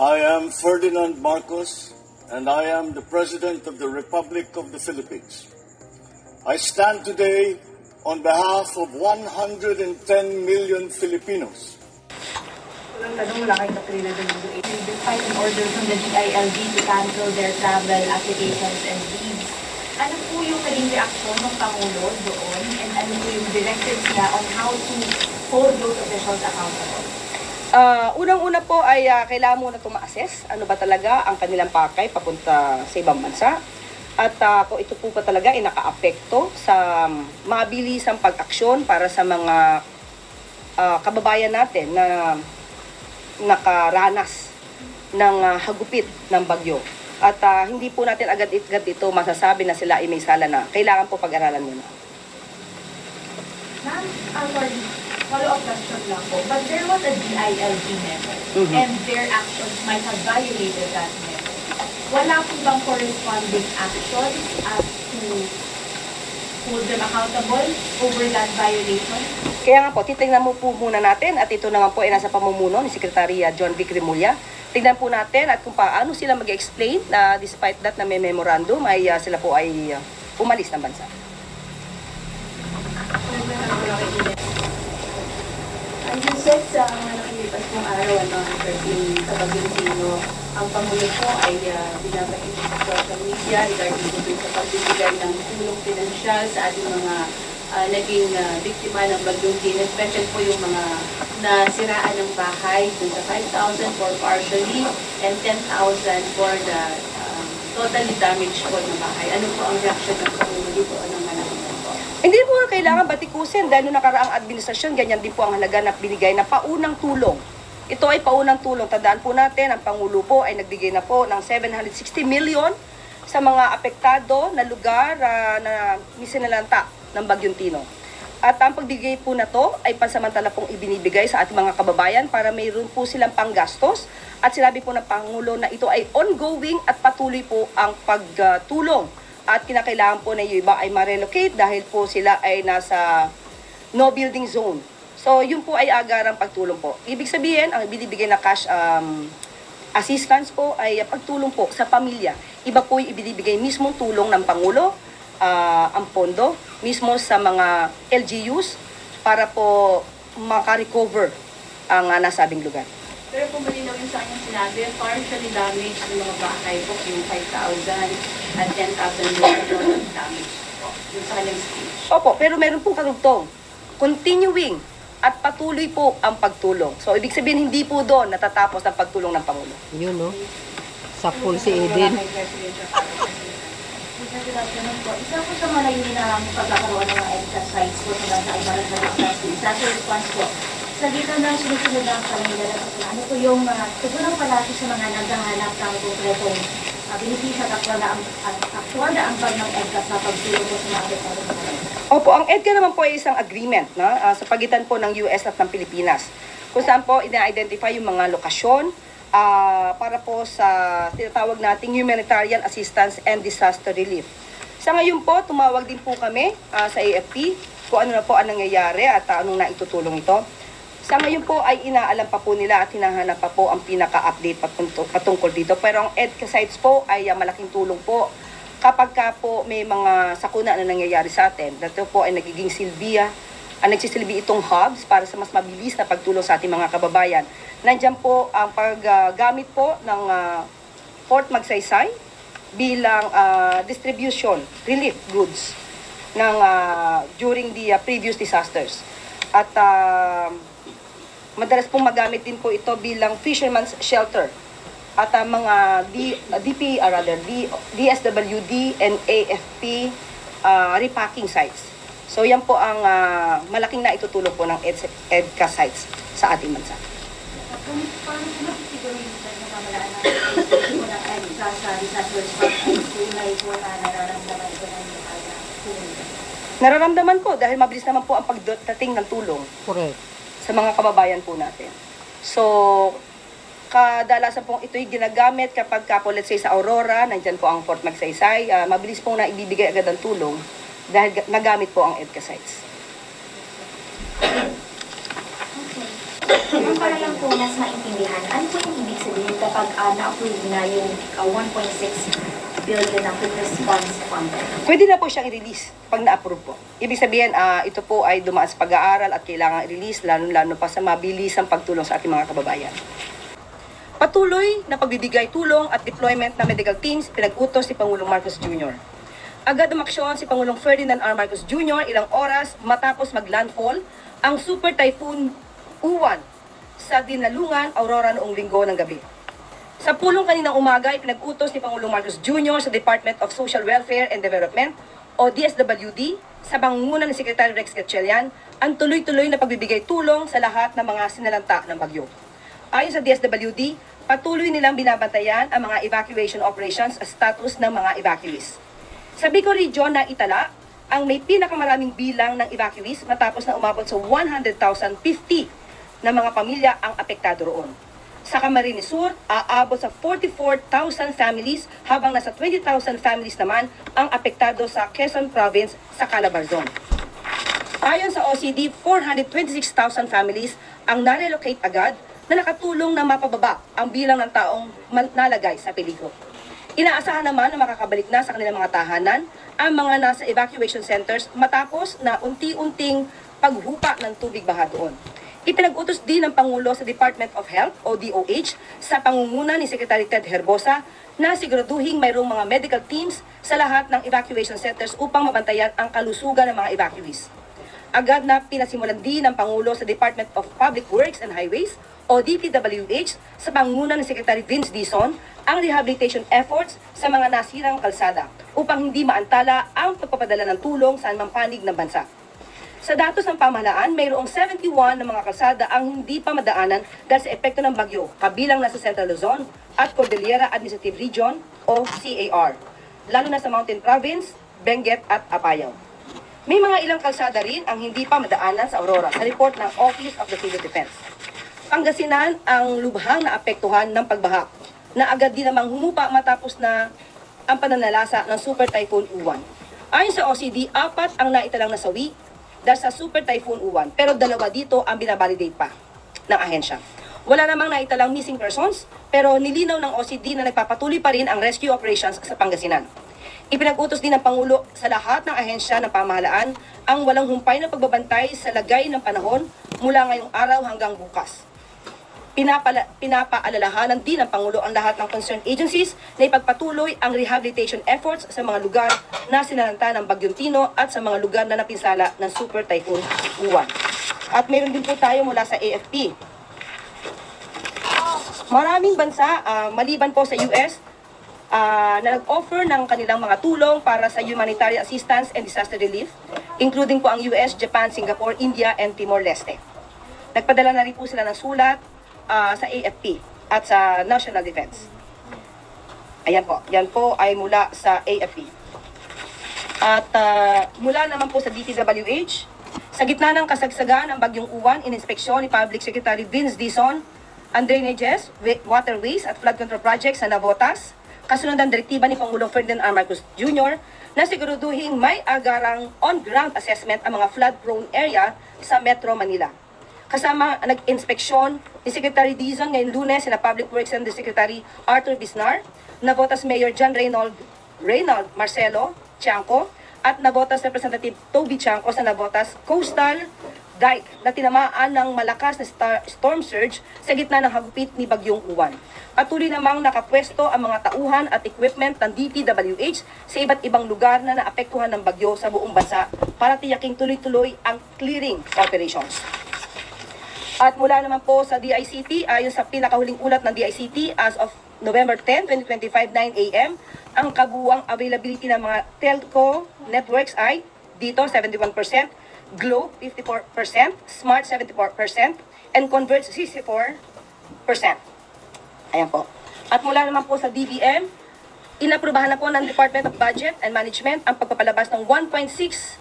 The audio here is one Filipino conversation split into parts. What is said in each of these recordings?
I am Ferdinand Marcos, and I am the President of the Republic of the Philippines. I stand today on behalf of 110 million Filipinos. Walang tanong, wala kayong Katrina Despite an order from the DILG to cancel their travel applications and leaves, ano po yung naging reaksyon ng Pangulo doon, and ano po yung directives niya on how to hold those officials accountable? Unang-una po ay kailangan muna itong ma-assess ano ba talaga ang kanilang pakay papunta sa ibang bansa. At kung ito po pa talaga ay naka-apekto sa mabilisang pag-aksyon para sa mga kababayan natin na nakaranas ng hagupit ng bagyo. At hindi po natin agad-agad ito masasabi na sila ay may sala na. Kailangan po pag-aralan muna. Ma'am, follow-up question lang po. But there was a DILG memo, and their actions might have violated that memo. Wala po bang corresponding action as to hold them accountable over that violation? Kaya nga po, titingnan mo po muna natin at ito naman po ay nasa pamumuno ni Secretary John Vic Remulla. Tingnan po natin at kung paano sila mag-explain na despite that na may memorandum ay sila po ay umalis ng bansa. Ang Joseph, sa mga nakilipas pong araw, Tabagyong Sino, ang Pangulo po ay binabahin sa social media regarding po sa pagbibigay ng tulong pinansyal sa ating mga naging biktima ng Bagyong Sino, especially po yung mga nasiraan ng bahay, dun sa 5,000 for partially and 10,000 for the totally damaged po ng bahay. Ano po ang reaction ng Pangulo dito? Anong management po? Hindi po kailangan batikusin dahil noong nakaraang administrasyon, ganyan din po ang halaga na binigay na paunang tulong. Ito ay paunang tulong. Tandaan po natin, ang Pangulo po ay nagbigay na po ng 760 million sa mga apektado na lugar na misinalanta ng Bagyong Tino. At ang pagbigay po na to ay pansamantala pong ibinibigay sa ating mga kababayan para mayroon po silang panggastos. At sinabi po ng Pangulo na ito ay ongoing at patuloy po ang pagtulong. At kinakailangan po na yung iba ay ma-relocate dahil po sila ay nasa no building zone. So yun po ay agarang pagtulong po. Ibig sabihin, ang binibigay na cash assistance po ay pagtulong po sa pamilya. Iba po yung ibinibigay mismong tulong ng Pangulo, ang pondo, mismo sa mga LGUs para po makarecover ang nasabing lugar. Pero kung malinaw yung sa kanyang sinabi, partially damaged ng mga bahay po, yung 5,000 at 10,000 yung damage po, yung sa kanyang speech. Opo, pero meron pong karugtong. Continuing at patuloy po ang pagtulong. So, ibig sabihin, hindi po doon natatapos ang pagtulong ng Pangulo. Yun, no? Sa pool si Eden. Isa po sa mga layunin na pagkakaroon ng mga exercise po sa bansa ay parang sa disaster response po. Sa dito na sinusunod ang Panginoon na ano po yung sigurang palagi sa mga naghahanap ng konkretong benepisyo at aktual na ang pag ng EDCA sa pagtulong po sa mga apektado ng mga. Opo, ang EDCA naman po ay isang agreement sa pagitan po ng US at ng Pilipinas. Kung saan po ina-identify yung mga lokasyon para po sa tinatawag nating humanitarian assistance and disaster relief. Sa ngayon po, tumawag din po kami sa AFP kung ano na po ang nangyayari at anong naitutulong ito. Sa ngayon po ay inaalam pa po nila at hinahanap pa po ang pinaka-update patungkol dito. Pero ang EDCA sites po ay malaking tulong po kapag ka po may mga sakuna na nangyayari sa atin. Dito po ay nagiging nagsisilbi itong hubs para sa mas mabilis na pagtulong sa ating mga kababayan. Nandiyan po ang paggamit po ng Fort Magsaysay bilang distribution, relief goods during the previous disasters. At madalas pong magamit din po ito bilang fisherman's shelter. At mga DSWD and AFP repacking sites. So yan po ang malaking naitutulong po ng EDCA sites sa ating bansa. Paano po makisiguro yung pamalaan natin po ng EDCA sa disaster response ay tunay po na nararamdaman ito ng Nararamdaman po dahil mabilis naman po ang pagdating ng tulong. Correct. Sa mga kababayan po natin. So, kadalasan pong ito'y ginagamit kapag po, let's say sa Aurora, nandyan po ang Fort Magsaysay, mabilis pong naibibigay agad ang tulong dahil nagamit po ang EDCA sites. Para lang po mas maintindihan, ano po yung ibig sabihin kapag kapag na-approve na yung 1.6 billion na quick response fund? Pwede na po siyang i-release pag na-approve po. Ibig sabihin, ito po ay dumaan sa pag-aaral at kailangan i-release, lalo-lalo pa sa mabilisang pagtulong sa ating mga kababayan. Patuloy na pagbibigay tulong at deployment ng medical teams pinag-utos si Pangulong Marcos Jr. Agad umaksyon si Pangulong Ferdinand R. Marcos Jr. ilang oras matapos mag-landfall ang Super Typhoon Uwan sa Dinalungan, Aurora noong linggo ng gabi. Sa pulong kaninang umaga, pinag-utos ni Pangulong Marcos Jr. sa Department of Social Welfare and Development o DSWD sa pangunguna ni Secretary Rex Gatchalian ang tuloy-tuloy na pagbibigay tulong sa lahat ng mga sinalanta ng bagyo. Ayon sa DSWD, patuloy nilang binabantayan ang mga evacuation operations at status ng mga evacuees. Sa Bicol Region na itala, ang may pinakamaraming bilang ng evacuees matapos na umabot sa 100,050 na mga pamilya ang apektado roon. Sa Camarines Sur, aabot sa 44,000 families habang nasa 20,000 families naman ang apektado sa Quezon Province sa Calabar Zone. Ayon sa OCD, 426,000 families ang narelocate agad na nakatulong na mapababa ang bilang ng taong nalagay sa peligro. Inaasahan naman na makakabalik na sa kanilang mga tahanan ang mga nasa evacuation centers matapos na unti-unting paghupa ng tubig baha doon. Ipinag-utos din ng Pangulo sa Department of Health o DOH sa pangunguna ni Secretary Ted Herbosa na siguraduhing mayroong mga medical teams sa lahat ng evacuation centers upang mabantayan ang kalusugan ng mga evacuees. Agad na pinasimulan din ng Pangulo sa Department of Public Works and Highways o DPWH sa pangunguna ni Secretary Vince Dizon ang rehabilitation efforts sa mga nasirang kalsada upang hindi maantala ang pagpapadala ng tulong sa anumang panig ng bansa. Sa datos ng pamahalaan, mayroong 71 na mga kalsada ang hindi pa madaanan dahil sa epekto ng bagyo, kabilang na sa Central Luzon at Cordillera Administrative Region o CAR, lalo na sa Mountain Province, Benguet at Apayao. May mga ilang kalsada rin ang hindi pa madaanan sa Aurora, sa report ng Office of the Civil Defense. Pangasinan ang lubhang naapektuhan ng pagbaha, na agad din namang humupa matapos na ang pananalasa ng Super Typhoon Uwan. Ayon sa OCD, 4 ang naitalang nasawi dahil sa Super Typhoon Uwan, pero 2 dito ang binabalidate pa ng ahensya. Wala namang naitalang missing persons, pero nilinaw ng OCD na nagpapatuloy pa rin ang rescue operations sa Pangasinan. Ipinag-utos din ng Pangulo sa lahat ng ahensya ng pamahalaan ang walang humpay na pagbabantay sa lagay ng panahon mula ngayong araw hanggang bukas. Pinapaalalahanan din ng Pangulo ang lahat ng concerned agencies na ipagpatuloy ang rehabilitation efforts sa mga lugar na sinalanta ng Bagyong Tino at sa mga lugar na napinsala ng Super Typhoon Uwan. At mayroon din po tayo mula sa AFP. Maraming bansa, maliban po sa US, na nag-offer ng kanilang mga tulong para sa humanitarian assistance and disaster relief, including po ang US, Japan, Singapore, India, and Timor-Leste. Nagpadala na rin po sila ng sulat sa AFP at sa National Defense. Ayan po, yan po ay mula sa AFP. At mula naman po sa DPWH, sa gitna ng kasagsagan ng Bagyong Uwan, ininspeksyon ni Public Secretary Vince Dizon ang drainages, waterways at flood control projects sa Navotas, kasunod ng direktiba ni Pangulong Ferdinand R. Marcos Jr. na siguraduhin may agarang on-ground assessment ang mga flood-prone area sa Metro Manila. Kasama nag-inspeksyon ni Secretary Dizon ngayong Lunes na Public Works and the Secretary Arthur Bisnar, Navotas Mayor John Reynald Marcelo Tiangco, at Navotas Representative Toby Tiangco sa Navotas Coastal Dike na tinamaan ng malakas na storm surge sa gitna ng hagupit ni Bagyong Uwan. Patuloy namang nakapwesto ang mga tauhan at equipment ng DPWH sa iba't ibang lugar na naapektuhan ng bagyo sa buong bansa para tiyaking tuloy-tuloy ang clearing operations. At mula naman po sa DICT, ayon sa pinakahuling ulat ng DICT, as of November 10, 2025, 9 a.m., ang kabuuang availability ng mga telco networks ay dito 71%, Globe 54%, Smart 74%, and Converge 64%. Ayan po. At mula naman po sa DBM, inaprubahan na po ng Department of Budget and Management ang pagpapalabas ng 1.684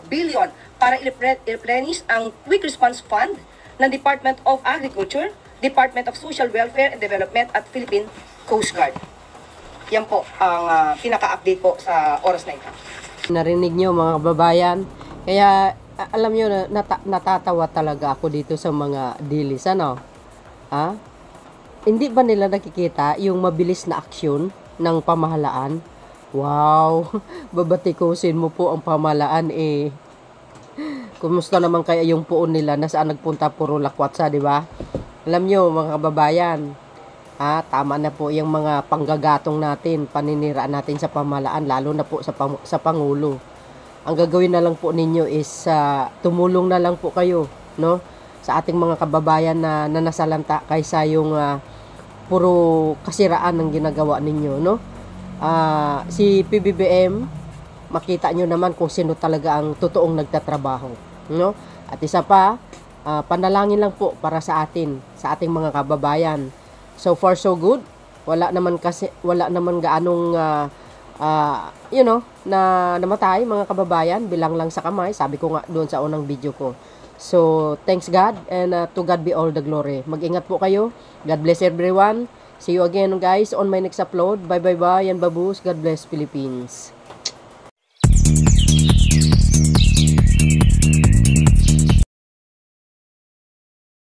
billion para i-replenish ang Quick Response Fund ng Department of Agriculture, Department of Social Welfare and Development at Philippine Coast Guard. Yan po ang pinaka-update po sa oras na ito. Narinig nyo mga kababayan, kaya alam nyo, natatawa talaga ako dito sa mga dilis, ano? Ha? hindi ba nila nakikita yung mabilis na aksyon ng pamahalaan? Wow, babatikusin mo po ang pamahalaan eh. Kumusta naman kaya yung puon nila, nasaan nagpunta, puro lakwatsa, di ba? Alam nyo mga kababayan, tama na po yung mga panggagatong natin, paniniraan natin sa pamahalaan, lalo na po sa Pangulo. Ang gagawin na lang po ninyo is tumulong na lang po kayo, no? Sa ating mga kababayan na nasalanta kaysa yung puro kasiraan ng ginagawa ninyo, no? Si PBBM, makita nyo naman kung sino talaga ang totoong nagtatrabaho, no? At isa pa, panalangin lang po para sa atin, sa ating mga kababayan. So far so good. Wala naman gaanong na namatay mga kababayan, bilang lang sa kamay, sabi ko nga doon sa unang video ko. So thanks God, and to God be all the glory. Mag-ingat po kayo. God bless everyone. See you again guys on my next upload. Bye bye bye and babus. God bless Philippines.